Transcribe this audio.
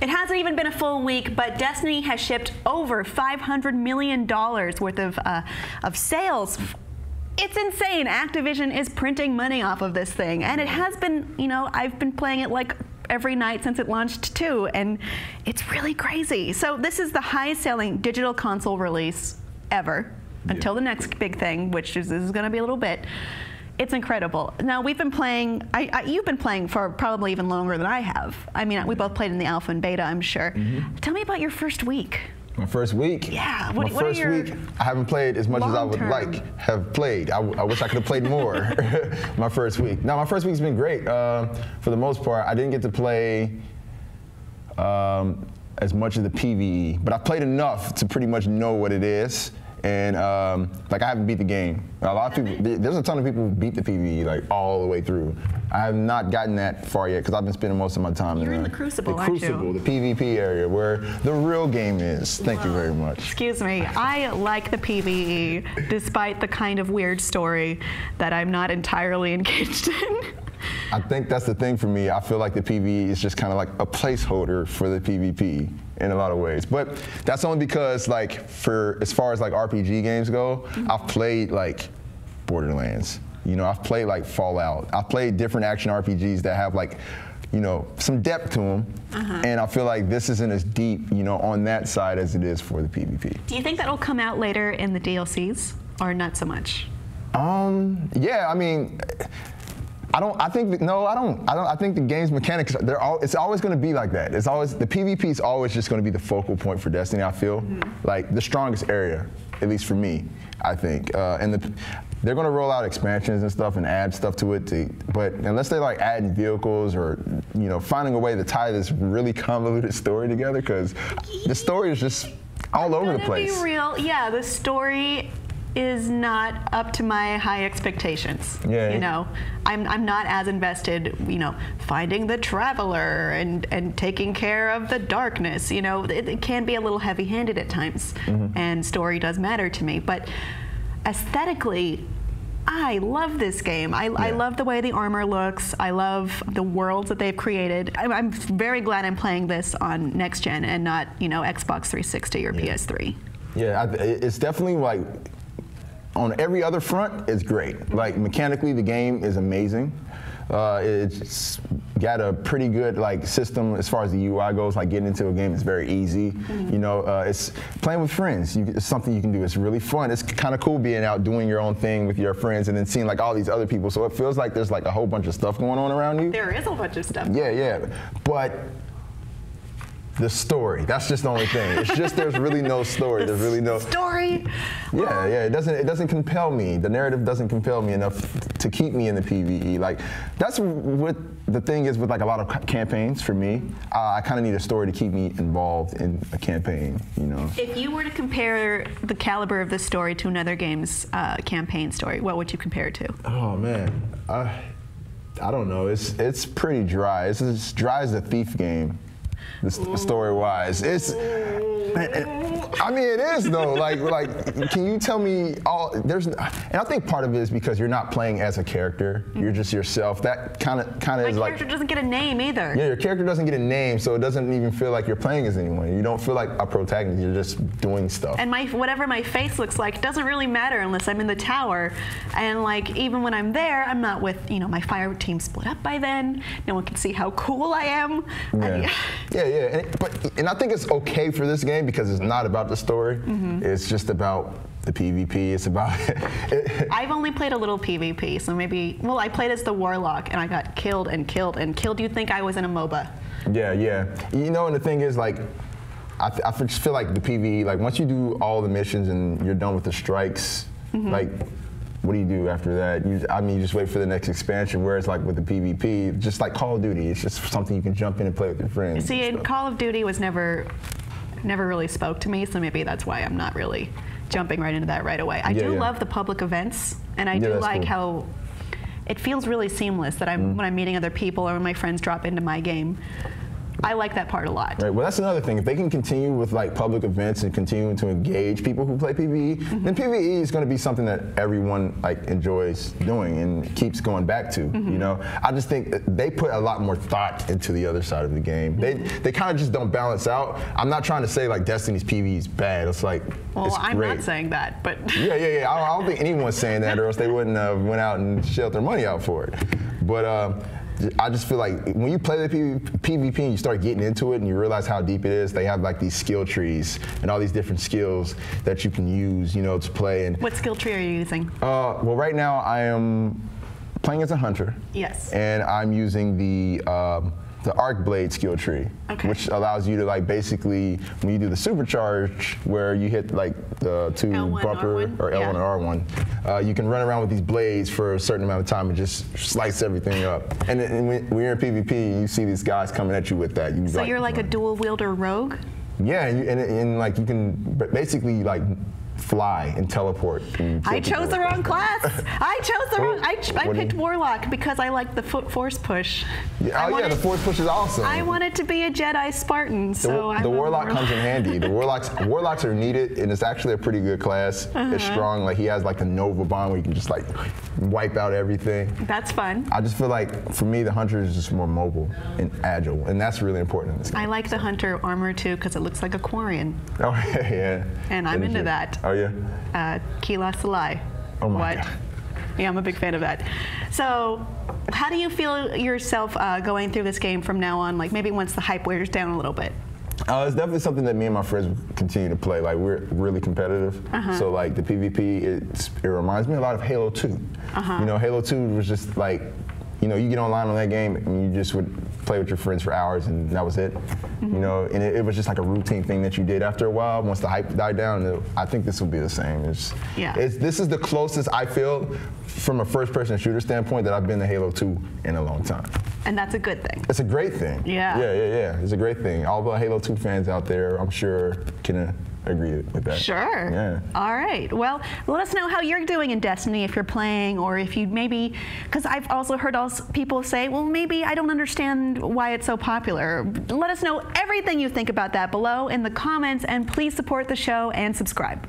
It hasn't even been a full week, but Destiny has shipped over $500 million worth of sales. It's insane. Activision is printing money off of this thing, and it has been, you know, I've been playing it like every night since it launched too, and it's really crazy. So this is the highest selling digital console release ever until the next big thing, which is going to be a little bit. It's incredible. Now, we've been playing, you've been playing for probably even longer than I have. I mean, we both played in the alpha and beta, I'm sure. Tell me about your first week. My first week? Yeah. My first week, I haven't played as much as I would have played. I wish I could have played more my first week. No, my first week's been great. For the most part, I didn't get to play as much of the PvE, but I played enough to pretty much know what it is. And like, I haven't beat the game. A lot of people, there's a ton of people who beat the PvE like all the way through. I have not gotten that far yet because I've been spending most of my time in the Crucible, aren't you? The Crucible, the PvP area where the real game is. Thank you very much. Excuse me. I like the PvE despite the kind of weird story that I'm not entirely engaged in. I think that's the thing for me. I feel like the PvE is just kind of like a placeholder for the PvP in a lot of ways. But that's only because, like, for as far as like RPG games go, I've played like Borderlands. You know, I've played like Fallout. I've played different action RPGs that have like, you know, some depth to them. And I feel like this isn't as deep, you know, on that side as it is for the PvP. Do you think that'll come out later in the DLCs or not so much? Yeah, I mean, I think the game's mechanics, it's always going to be like that. It's always, the PvP is always just going to be the focal point for Destiny, I feel. Like, the strongest area, at least for me, I think. And they're going to roll out expansions and stuff and add stuff to it, but unless they like adding vehicles or, you know, finding a way to tie this really convoluted story together, because the story is just all over the place. To be real, yeah, the story is not up to my high expectations. Yeah. You know, I'm not as invested, you know, finding the traveler and taking care of the darkness. You know, it can be a little heavy-handed at times, and story does matter to me. But aesthetically, I love this game. I love the way the armor looks. I love the worlds that they've created. I'm very glad I'm playing this on next gen and not, you know, Xbox 360 or PS3. Yeah, it's definitely like, on every other front, it's great. Like, mechanically, the game is amazing. It's got a pretty good like system as far as the UI goes. Like, getting into a game is very easy. You know, it's playing with friends. It's something you can do. It's really fun. It's kind of cool being out doing your own thing with your friends and then seeing like all these other people. So it feels like there's like a whole bunch of stuff going on around you. There is a bunch of stuff. Yeah, but the story, that's just the only thing. It's just there's really no story. There's really no story. Yeah, it doesn't compel me. The narrative doesn't compel me enough to keep me in the PvE. Like, that's what the thing is with like a lot of campaigns for me. I kind of need a story to keep me involved in a campaign, you know. If you were to compare the caliber of this story to another game's campaign story, what would you compare it to? Oh man, I don't know. It's pretty dry. It's as dry as a Thief game. Story-wise, I mean, it is though. Like, can you tell me all? And I think part of it is because you're not playing as a character. You're just yourself. That kind of is like. My character doesn't get a name either. Yeah, your character doesn't get a name, so it doesn't even feel like you're playing as anyone. You don't feel like a protagonist. You're just doing stuff. And whatever my face looks like doesn't really matter unless I'm in the tower. And like, even when I'm there, I'm not with, you know, my fire team split up by then. No one can see how cool I am. Yeah. And I think it's okay for this game because it's not about the story. It's just about the PvP. It's about I've only played a little PvP, so maybe, well, I played as the Warlock and I got killed and killed and killed. You'd think I was in a MOBA. Yeah. You know, and the thing is, like, I just feel like the PvE, like, once you do all the missions and you're done with the strikes, like, what do you do after that? You just wait for the next expansion, whereas like with the PvP, just like Call of Duty, it's just something you can jump in and play with your friends. See, and Call of Duty was never really spoke to me, so maybe that's why I'm not really jumping right into that right away. I do love the public events, and I do like how it feels really seamless that when I'm meeting other people or when my friends drop into my game. I like that part a lot. Right. Well, that's another thing. If they can continue with like public events and continuing to engage people who play PvE, then PvE is going to be something that everyone like enjoys doing and keeps going back to. You know, I just think that they put a lot more thought into the other side of the game. They kind of just don't balance out. I'm not trying to say like Destiny's PvE is bad. It's like, well, it's I'm great. not saying that, but Yeah. I don't think anyone's saying that, or else they wouldn't have went out and shelled their money out for it. But I just feel like when you play the PvP and you start getting into it and you realize how deep it is, they have like these skill trees and all these different skills that you can use, you know, to play. And what skill tree are you using? well, right now I am playing as a hunter. Yes. And I'm using the arc blade skill tree, which allows you to like basically when you do the supercharge where you hit like the two L1, bumper R1? or L1 Yeah. or R1, you can run around with these blades for a certain amount of time and just slice everything up. And when you're in PvP, you see these guys coming at you with that. So you're like a dual wielder rogue? Yeah, and like you can basically like fly and teleport. And I chose the wrong class. I chose the wrong. I picked you- Warlock because I like the force push. Yeah, the force push is awesome. I wanted to be a Jedi Spartan, so the Warlock comes in handy. The Warlocks are needed, and it's actually a pretty good class. It's strong. Like he has like the Nova Bomb where you can just like wipe out everything. That's fun. I just feel like for me the Hunter is just more mobile and agile, and that's really important in this game. I like the Hunter armor too because it looks like a Quarian. Oh yeah. And I'm into that. Oh yeah. Kila Salai. Oh my What? God. Yeah, I'm a big fan of that. So, how do you feel yourself going through this game from now on? Like maybe once the hype wears down a little bit. It's definitely something that me and my friends will continue to play. Like we're really competitive, so like the PvP, it reminds me a lot of Halo 2. You know, Halo 2 was just like, you know, you get online on that game and you just would play with your friends for hours and that was it. You know, and it was just like a routine thing that you did after a while. Once the hype died down, I think this will be the same. This is the closest I feel from a first-person shooter standpoint that I've been to Halo 2 in a long time. And that's a good thing. It's a great thing. Yeah. Yeah. It's a great thing. All the Halo 2 fans out there, I'm sure, can agree with that. Sure. Yeah. All right. Well, let us know how you're doing in Destiny if you're playing, or if you maybe, because I've also heard people say, well, maybe I don't understand why it's so popular. Let us know everything you think about that below in the comments, and please support the show and subscribe.